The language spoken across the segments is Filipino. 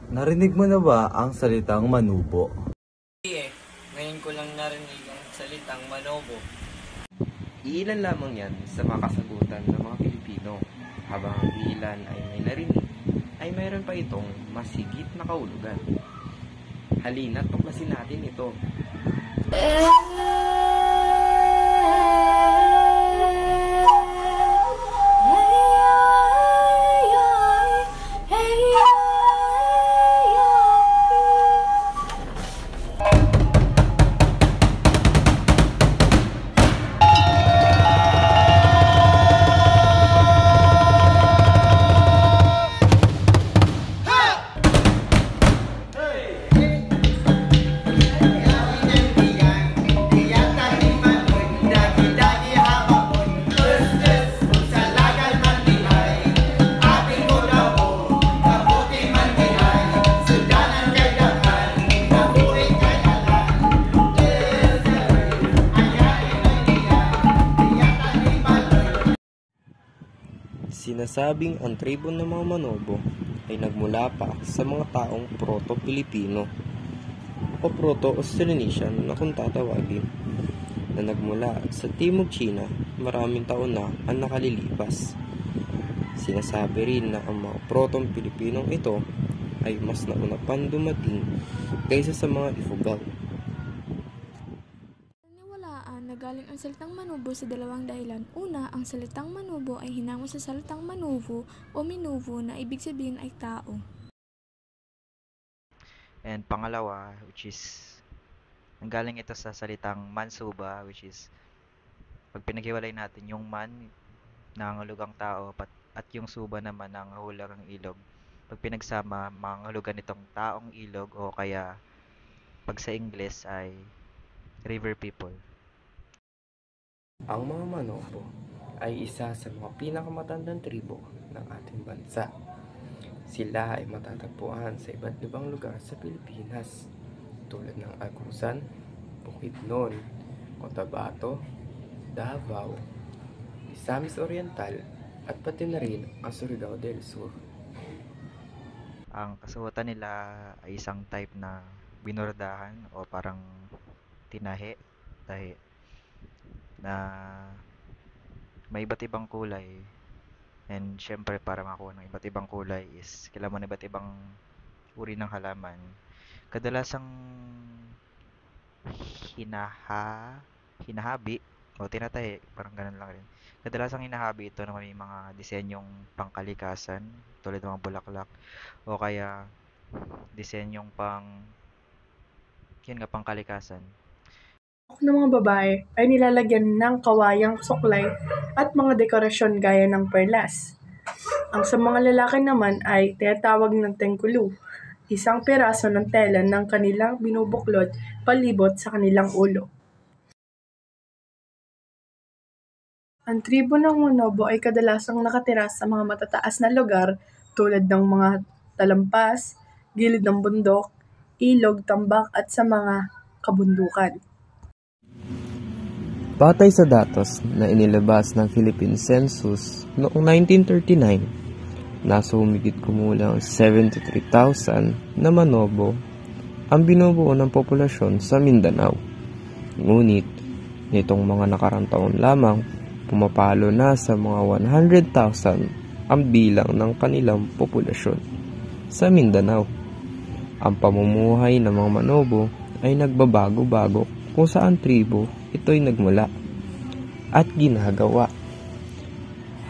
Narinig mo na ba ang salitang manubo? Hindi eh. Ngayon ko lang narinig ang salitang manobo. Iilan lamang yan sa mga kasagutan ng mga Pilipino, habang ang ilan ay may narinig, ay mayroon pa itong masigit na kahulugan. Halina't tuklasin natin ito. Sinasabing ang tribo ng mga Manobo ay nagmula pa sa mga taong Proto-Pilipino o Proto-Austronesian na kung tatawagin, na nagmula sa Timog China maraming taon na ang nakalilipas. Sinasabi rin na ang mga Proto-Pilipinong ito ay mas nauna pang dumating kaysa sa mga Ifugao. Nagaling ang salitang manubo sa dalawang dahilan. Una, ang salitang manubo ay hinango sa salitang manuvo o minuvo na ibig sabihin ay tao. And pangalawa, which is nanggaling ito sa salitang mansuba, which is pag pinaghiwalay natin yung man nangangahulugang tao at yung suba naman nangangahulugang ilog. Pag pinagsama, mangangahulugan itong taong ilog o kaya pag sa Ingles ay river people. Ang mga Manobo ay isa sa mga pinakamatandang tribo ng ating bansa. Sila ay matatagpuan sa iba't ibang lugar sa Pilipinas tulad ng Agusan, Bukidnon, Cotabato, Davao, Misamis Oriental at pati na rin ang Surigao del Sur. Ang kasuotan nila ay isang type na binordahan o parang tahi na may iba't ibang kulay, and syempre para makuha ng iba't ibang kulay is kailangan ng iba't ibang uri ng halaman. Kadalasang hinahabi o tinatahi, parang ganun lang rin. Kadalasang hinahabi ito na may mga disenyong pangkalikasan tulad ng mga bulaklak o kaya disenyong pangkalikasan. Ng mga babae ay nilalagyan ng kawayang suklay at mga dekorasyon gaya ng perlas. Ang sa mga lalaki naman ay tinatawag ng tengkulu, isang piraso ng tela ng kanilang binubuklod palibot sa kanilang ulo. Ang tribo ng Manobo ay kadalasang nakatira sa mga matataas na lugar tulad ng mga talampas, gilid ng bundok, ilog, tambak at sa mga kabundukan. Batay sa datos na inilabas ng Philippine Census noong 1939, nasa humigit kumulang 73,000 na Manobo ang binubuo ng populasyon sa Mindanao. Ngunit, nitong mga nakarang taon lamang, pumapalo na sa mga 100,000 ang bilang ng kanilang populasyon sa Mindanao. Ang pamumuhay ng mga Manobo ay nagbabago-bago kung saan tribo ito'y nagmula at ginagawa.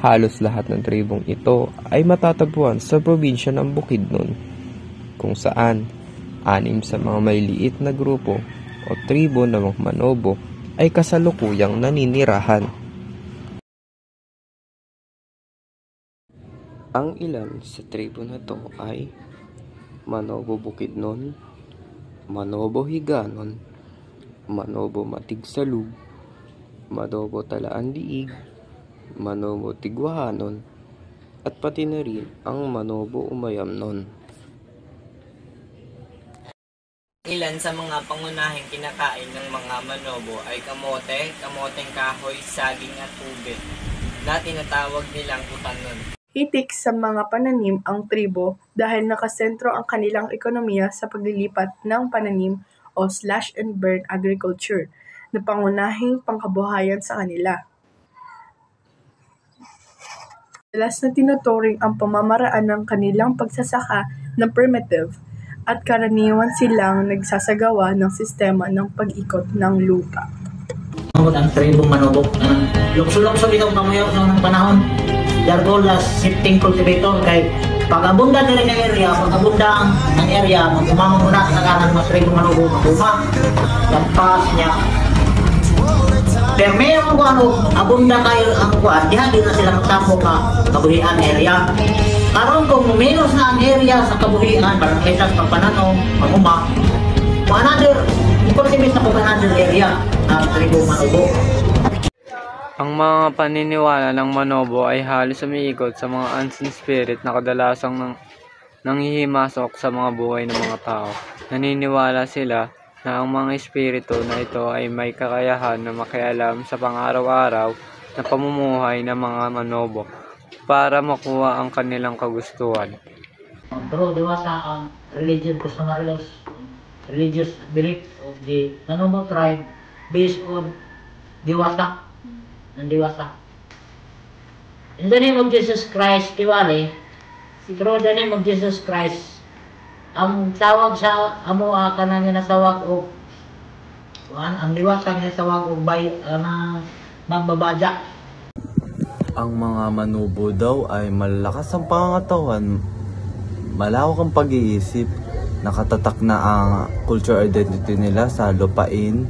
Halos lahat ng tribong ito ay matatagpuan sa probinsya ng Bukidnon, kung saan 6 sa mga maliliit na grupo o tribo ng mga Manobo ay kasalukuyang naninirahan. Ang ilan sa tribo na to ay Manobo Bukidnon, Manobo Higanon, Manobo Matigsalug, Manobo Talaan Liig, Manobo Tigwahanon, at pati na rin ang Manobo Umayamnon. Ilan sa mga pangunahing kinakain ng mga Manobo ay kamote, kamoteng kahoy, saging at ube, na tinatawag nilang utanon. Hitik sa mga pananim ang tribo dahil nakasentro ang kanilang ekonomiya sa paglilipat ng pananim o slash-and-burn agriculture na pangunahing pangkabuhayan sa kanila. Madalas na tinuturing ang pamamaraan ng kanilang pagsasaka na primitive at karaniwan silang nagsasagawa ng sistema ng pag-ikot ng lupa. Ang tribo manubok na lukso-lukso itong pamayaw sa unang panahon. Therefore, last shifting cultivator kay pag-abunda nila ng area, pag-abunda ang area, mag-umamang muna sa kanan mas tribo manubok, mag-uma, lampas niya. Pero mayroon ko abunda kayo ang kuwan, di na sila magtampo ka kabuhian area. Karon kung menos na ang area sa kabuhian, parang kesas pagpananong, mag-uma, another, cultivate na kung another area ang tribo manubok. Ang mga paniniwala ng Manobo ay halos umiikot sa mga unseen spirit na kadalasang nanghihimasok sa mga buhay ng mga tao. Naniniwala sila na ang mga espiritu na ito ay may kakayahan na makialam sa pang-araw-araw na pamumuhay ng mga Manobo para makuha ang kanilang kagustuhan. Pero diwasa ang religious belief of the Manobo tribe based on diwasa. Ng diwasa. In the name of Jesus Christ, Tiwali, through the name of Jesus Christ, ang tawag sa amo kanan nga nasawag o ang diwasa nga nasawag og bay na mambabaja. Ang mga manubo daw ay malalakas ang pangangatawan, malawak ang pag-iisip, nakatatak na ang culture identity nila sa lupain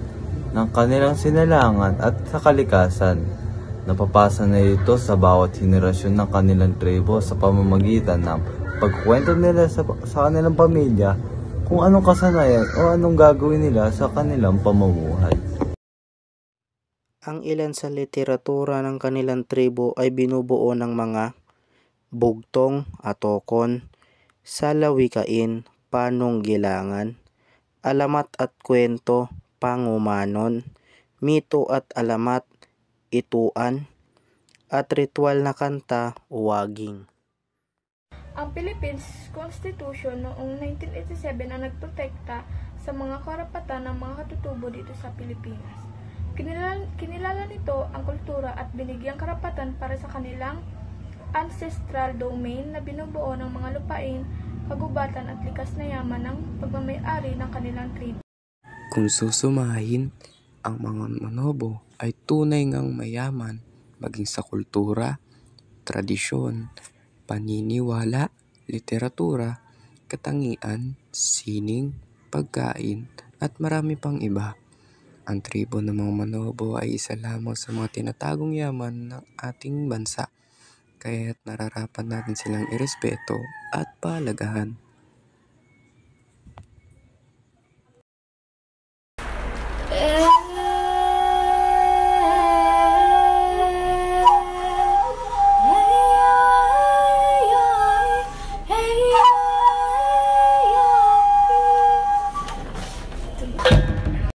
ng kanilang sinalangan at sa kalikasan. Napapasa na ito sa bawat henerasyon ng kanilang tribo sa pamamagitan ng pagkwento nila sa kanilang pamilya kung anong kasanayan o anong gagawin nila sa kanilang pamumuhay. Ang ilan sa literatura ng kanilang tribo ay binubuo ng mga bugtong, atokon, salawikain, panunggilangan, alamat at kwento, pangumanon, mito at alamat, ituan, at ritual na kanta, waging. Ang Philippines Constitution noong 1987 ang nagprotekta sa mga karapatan ng mga katutubo dito sa Pilipinas. Kinilala nito ang kultura at binigyang karapatan para sa kanilang ancestral domain na binubuo ng mga lupain, kagubatan at likas na yaman ng pagmamay-ari ng kanilang tribo. Kung susumahin, ang mga Manobo ay tunay ngang mayaman maging sa kultura, tradisyon, paniniwala, literatura, katangian, sining, pagkain, at marami pang iba. Ang tribo ng mga Manobo ay isa lamang sa mga tinatagong yaman ng ating bansa, kaya't nararapat natin silang irespeto at palagahan.